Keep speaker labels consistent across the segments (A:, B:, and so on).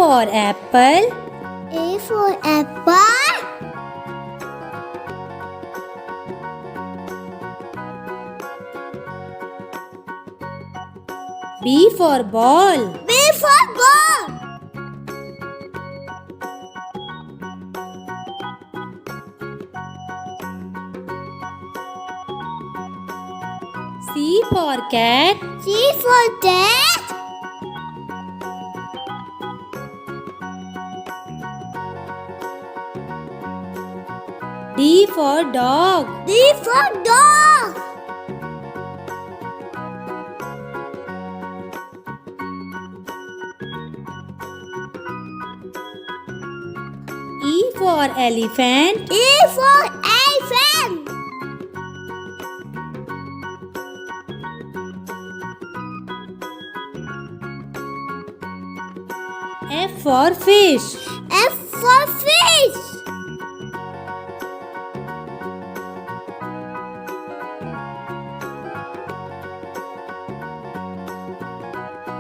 A: for apple.
B: A for apple.
A: B for ball.
B: B for ball.
A: C for cat.
B: C for cat.
A: D for dog.
B: D for dog.
A: E for elephant.
B: E for elephant.
A: F for fish.
B: F for fish.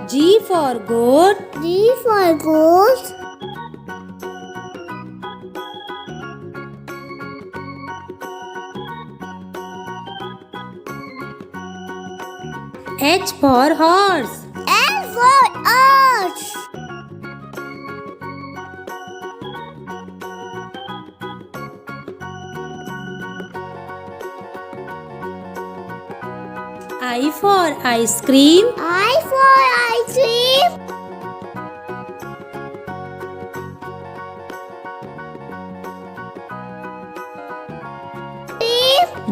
A: G for goat.
B: G for goat.
A: H for horse.
B: H for horse.
A: I for ice cream.
B: I for ice cream.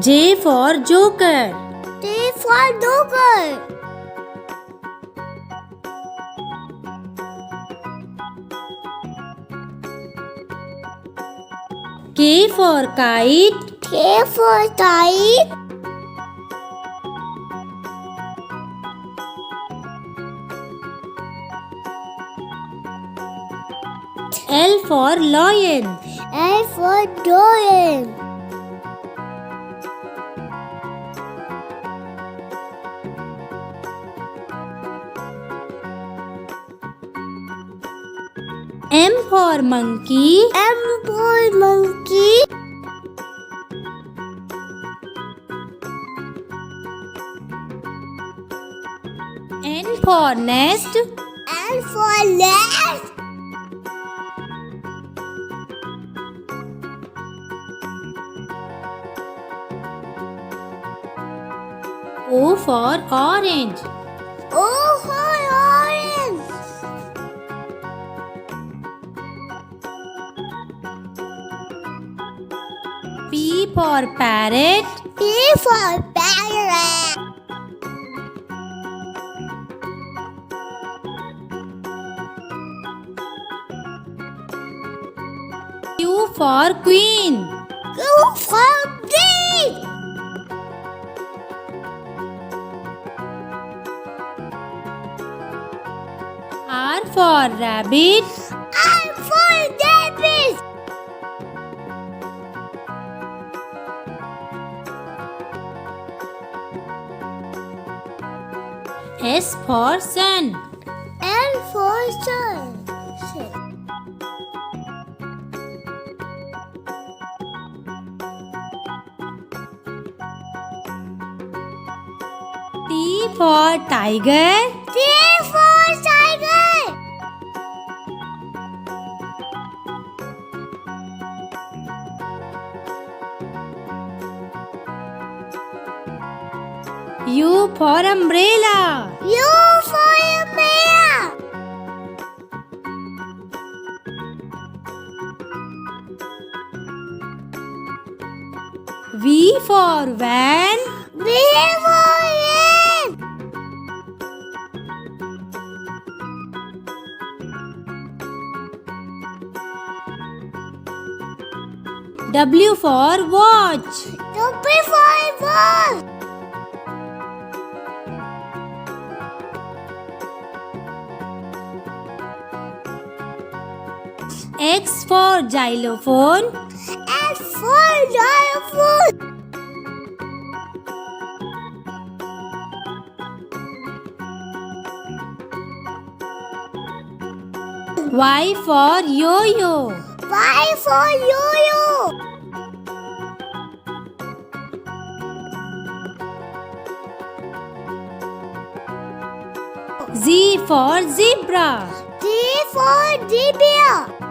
A: J for joker.
B: J for joker.
A: K for kite.
B: K for kite.
A: L for lion.
B: L for lion.
A: M for monkey.
B: M for monkey.
A: N for nest.
B: N for nest.
A: O for orange.
B: O for orange.
A: P for parrot.
B: P for parrot.
A: Q for queen.
B: Q for queen.
A: R for rabbit.
B: R for rabbit.
A: S for sun.
B: N for sun.
A: T for tiger.
B: T for tiger.
A: U for umbrella.
B: U for umbrella.
A: V for van.
B: V for van.
A: W for watch.
B: W for watch.
A: X for xylophone.
B: X for xylophone.
A: Y for yo-yo.
B: Y for yo-yo.
A: Z for zebra.
B: Z for zebra.